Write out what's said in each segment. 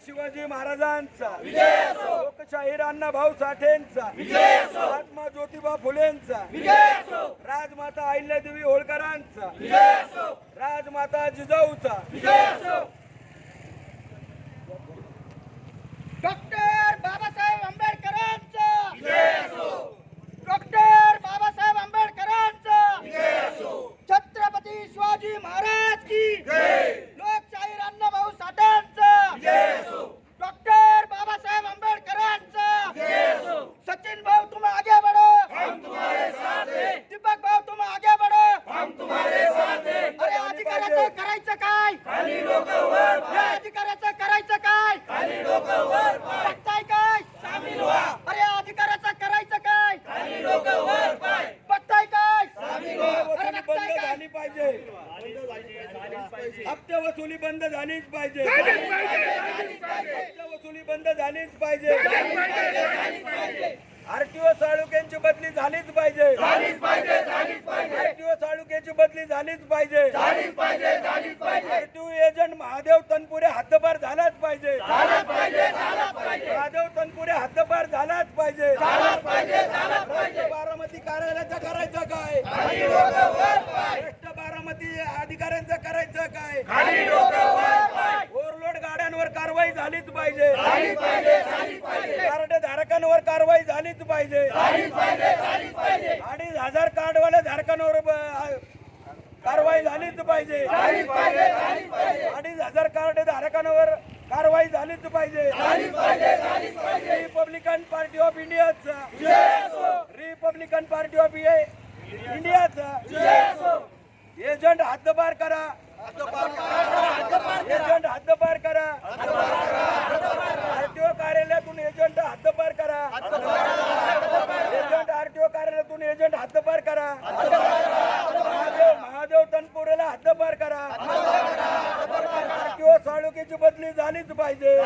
शिवाजी महाराजांचा, लोकशाहीर अण्णाभाऊ साठेंचा, महात्मा ज्योतिबा फुलेंचा, राजमाता अहिल्यादेवी होळकरांचा, राजमाता जिजाऊचा, डॉक्टर बाबासाहेब आंबेडकरांचा, डॉक्टर बाबासाहेब आंबेडकरांचा, छत्रपती शिवाजी महाराज की, लोकशाहीर अण्णाभाऊ साठेंचा, डॉक्टर बाबासाहेब आंबेडकरांचा, सचिन भाऊ तुम आगे बढ़ो, हम तुम्हारे साथ हैं, दीपक भाऊ तुम आगे बढ़ो, हम तुम्हारे साथ हैं। अरे अधिकाराचं करायचं काय, खाली डोकं वर पाय, अधिकाराचं करायचं काय, खाली डोकं वर पाय, बघताय काय, सामील व्हा। अरे अधिकाराचं करायचं काय, खाली डोकं वर पाय, बघताय काय, सामील व्हा। अरे वसुली बघताय बंद काय, झाली पाहिजे, हप्ते वसुली बंद झालीच पाहिजे, हप्ते वसुली बंद झालीच पाहिजे, आरटीओ साळुंकेची बदली झालीच पाहिजे, आरटीओ साळुंकेची बदली झालीच पाहिजे, आरटीओ एजंट महादेव तनपुरे हद्दपार झालाच पाहिजे, महादेव तनपुरे हद्दपार झालाच पाहिजे, बारामती कार्यालयाचं करायचं काय, भ्रष्ट बारामती अधिकाऱ्यांचं करायचं काय, ओव्हरलोड गाड्यांवर कारवाई झालीच पाहिजे, कार्ड धारकांवर कारवाई झालीच पाहिजे, 2,500 कार्डवाल्या धारकांवर कारवाई झालीच पाहिजे, 2,500 कार्ड धारकांवर कारवाई झालीच पाहिजे, रिपब्लिकन पार्टी ऑफ इंडियाचा, रिपब्लिकन पार्टी ऑफ इंडियाचा एजंट हद्दपार करा, एजंट हद्दपार करा, आरटीओ कार्यालयातून एजंट हद्दपार करा, एजंट आरटीओ कार्यालयातून एजंट हद्दपार करा, महादेव तनपुरेला हद्दपार करा, आरटीओ साळुंकेची बदली झालीच पाहिजे,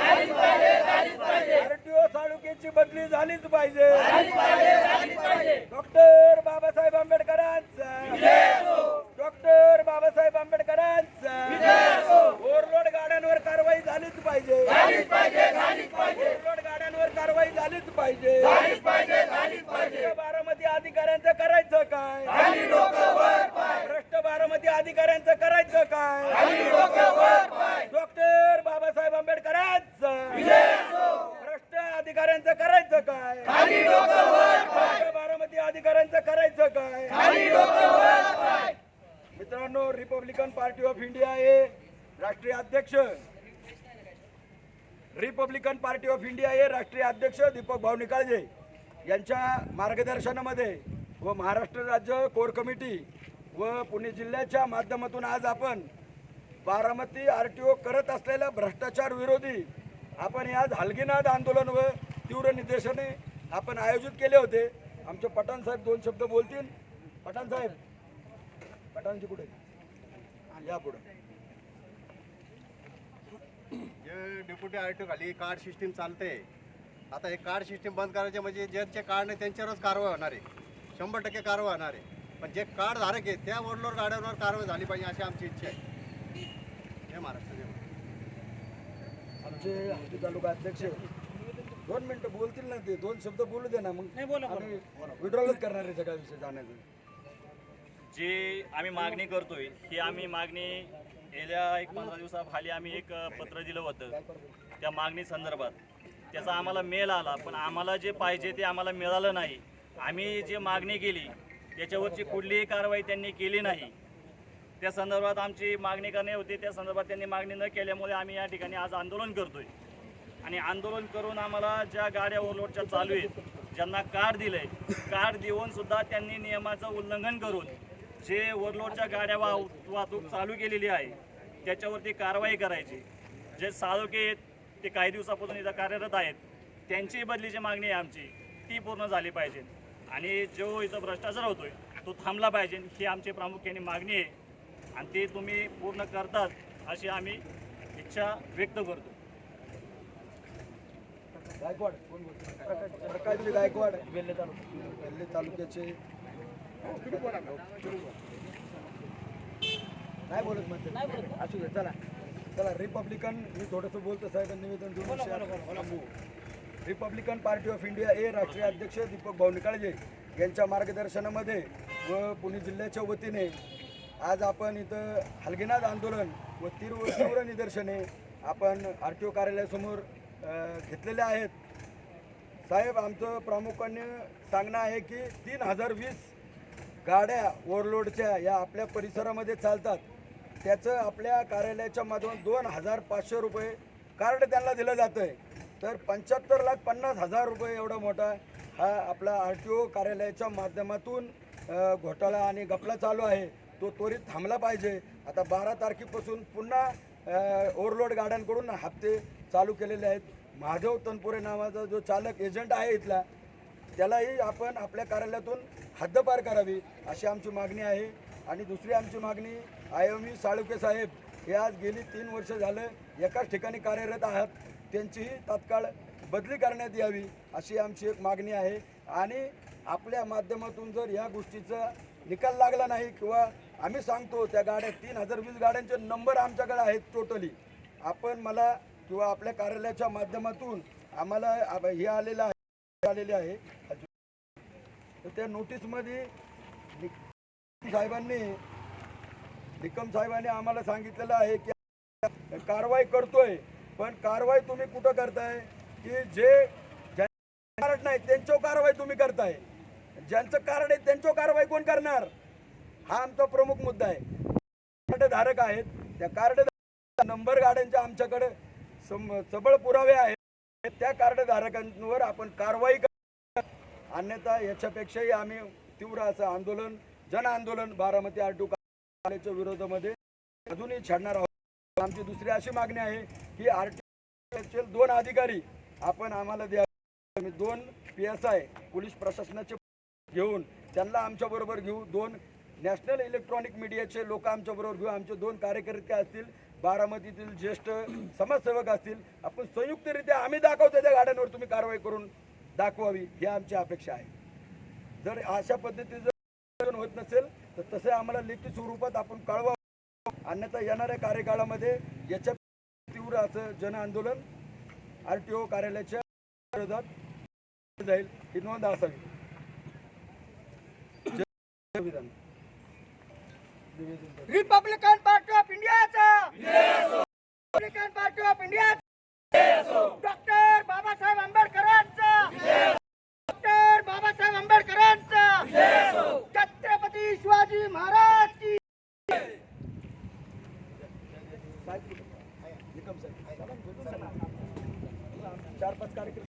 आरटीओ साळुंकेची बदली झालीच पाहिजे, डॉक्टर बाबासाहेब आंबेडकरांचा, डॉक्टर बाबासाहेब आंबेडकरांचा, ओव्हरलोड गाड्यांवर कारवाई झालीच पाहिजे, ओव्हरलोड गाड्यांवर कारवाई झालीच पाहिजे, बारामती अधिकाऱ्यांचं करायचं काय, भ्रष्ट बारामती अधिकाऱ्यांचं करायचं काय, डॉक्टर बाबासाहेब आंबेडकरांचा, भ्रष्ट अधिकाऱ्यांचं करायचं काय, भ्रष्ट बारामती अधिकाऱ्यांचं करायचं काय। मित्रांनो, रिपब्लिकन पार्टी ऑफ इंडिया हे राष्ट्रीय अध्यक्ष, रिपब्लिकन पार्टी ऑफ इंडिया हे राष्ट्रीय अध्यक्ष दीपक भाऊ निकाळजे यांच्या मार्गदर्शनामध्ये व महाराष्ट्र राज्य कोर कमिटी व पुणे जिल्ह्याच्या माध्यमातून आज आपण बारामती आरटीओ करत असलेल्या भ्रष्टाचार विरोधी आपण हे आज हलगीनाद आंदोलन व तीव्र निदर्शने आपण आयोजित केले होते। आमचे पठाण साहेब 2 शब्द बोलतील। पठाण साहेब, पठाणजी कुठे या पुढे। जे डेप्युटी आरटीओ खाली कार्ड सिस्टीम चालते, आता हे कार्ड सिस्टीम बंद करायचे म्हणजे ज्यांचे कार्ड नाही त्यांच्यावरच कारवाई होणार आहे, 100% कारवाई होणार आहे। पण जे कार्ड धारक आहे त्या ओव्हरलोड गाड्यांवर कारवाई झाली पाहिजे अशी आमची इच्छा आहे। हे महाराष्ट्र आमचे हद्दी तालुका अध्यक्ष 2 मिनिटं बोलतील ना, ते 2 शब्द बोलू दे ना, मग आम्ही विड्रॉलच करणार आहे सगळ्या विषय जाण्याचं। जे आम्ही मागणी करतोय ही आम्ही मागणी गेल्या 15 दिवसाखाली आम्ही एक पत्र दिलं होतं त्या मागणी संदर्भात। त्याचा आम्हाला मेल आला, पण आम्हाला जे पाहिजे ते आम्हाला मिळालं नाही। आम्ही जे मागणी केली त्याच्यावरची कुठलीही कारवाई त्यांनी केली नाही। त्या संदर्भात आमची मागणी करणे होती, त्या संदर्भात त्यांनी मागणी न केल्यामुळे आम्ही या ठिकाणी आज आंदोलन करतोय। आणि आंदोलन करून आम्हाला ज्या गाड्या ओव्हरलोडच्या चालू आहेत, ज्यांना कार्ड दिलंय, कार्ड देऊन सुद्धा त्यांनी नियमाचं उल्लंघन करून जे ओव्हरलोडच्या गाड्या वाहतूक चालू केलेली आहे त्याच्यावरती कारवाई करायची। जे साळुंके आहेत ते काही दिवसापासून इथं कार्यरत आहेत, त्यांची बदलीची मागणी आहे आमची, ती पूर्ण झाली पाहिजे। आणि जो इथं भ्रष्टाचार होतोय तो थांबला पाहिजे, ही आमची प्रामुख्याने मागणी आहे आणि ती तुम्ही पूर्ण करतात अशी आम्ही इच्छा व्यक्त करतो। गायकवाड कोण बोलतो? प्रकाशजी गायकवाड, वेल्हे तालुक्याचे नाही बोलत म्हणते, असू दे, चला चला रिपब्लिकन मी थोडंसं बोलतो साहेब निवेदन देऊन रिपब्लिकन पार्टी ऑफ इंडिया हे राष्ट्रीय अध्यक्ष दीपक भाऊ निकाळजे यांच्या मार्गदर्शनामध्ये व पुणे जिल्ह्याच्या वतीने आज आपण इथं हलगीनाथ आंदोलन व तीव्र निदर्शने आपण RTO कार्यालयासमोर घेतलेले आहेत. साहेब आमचं प्रामुख्याने सांगणं आहे की 3020 गाड्या ओव्हरलोडच्या या आपल्या परिसरामध्ये चालतात. त्याचं आपल्या कार्यालयाच्या माध्यमातून 2500 रुपये कार्ड त्यांना दिलं जातं आहे. तर 75,50,000 रुपये एवढा मोठा हा आपला RTO कार्यालयाच्या माध्यमातून घोटाळा आणि घपला चालू आहे. तो त्वरित थांबला पाहिजे. आता 12 तारखेपासून पुन्हा ओव्हरलोड गाड्यांकडून हप्ते चालू केलेले आहेत. महादेव तनपुरे नावाचा जो चालक एजंट आहे इथला त्यालाही आपण आपल्या कार्यालयातून हद्दपार करावी अशी आमची मागणी आहे. आणि दुसरी आमची मागणी आयोमी साळुके साहेब हे आज गेली 3 वर्ष झालं एकाच ठिकाणी कार्यरत आहात. त्यांचीही तात्काळ बदली करण्यात यावी अशी आमची एक मागणी आहे. आणि आपल्या माध्यमातून जर या गोष्टीचा निकाल लागला नाही किंवा आम्ही सांगतो त्या गाड्या 3020 गाड्यांचे नंबर आमच्याकडे आहेत टोटली, आपण मला किंवा आपल्या कार्यालयाच्या माध्यमातून आम्हाला हे आलेलं आहे तर त्या नोटीसमध्ये निकम साहेबांनी आम्हाला सांगितलेलं आहे की कारवाई करतोय. पण कारवाई तुम्ही कुठं करताय की जे कार्ड नाही त्यांच्यावर कारवाई तुम्ही करताय, ज्यांचं कार्ड आहे त्यांच्यावर कारवाई कोण करणार हा आमचा प्रमुख मुद्दा आहे. कार्ड धारक आहेत त्या कार्ड नंबर गाड्यांचे आमच्याकडे सबळ पुरावे आहेत. त्या कार्ड धारकांवर आपण कारवाई अन्यथा याच्यापेक्षाही आम्ही तीव्र असं आंदोलन जन आंदोलन बारामती RTO कार्यालयाच्या विरोधामध्ये अजूनही छाडणार आहोत. आमची दुसरी अशी मागणी आहे की RTO 2 अधिकारी आपण आम्हाला द्या. 2 PSI पोलीस प्रशासनाचे घेऊन त्यांना आमच्याबरोबर घेऊ. 2 नॅशनल इलेक्ट्रॉनिक मीडियाचे लोक आमच्याबरोबर घेऊ. आमचे 2 कार्यकर्ते असतील, बारामतीतील ज्येष्ठ समाजसेवक असतील. आपण संयुक्तरित्या आम्ही दाखवतो त्या गाड्यांवर तुम्ही कारवाई करून दाखवावी ही आमची अपेक्षा आहे. जर अशा पद्धतीचं होत नसेल तर तसे आम्हाला लेखी स्वरूपात आपण कळवा. अन्यथा येणाऱ्या कार्यकाळामध्ये याच्या तीव्र असं जन आंदोलन RTO कार्यालयाच्या विरोधात जाईल ही नोंद असावी. रिपब्लिकन पार्टी ऑफ इंडियाचा Republican party of India doctor Babasaheb आंबेडकरांचा डॉक्टर बाबासाहेब आंबेडकरांचा छत्रपती शिवाजी महाराज की 4-5 कार्यक्रम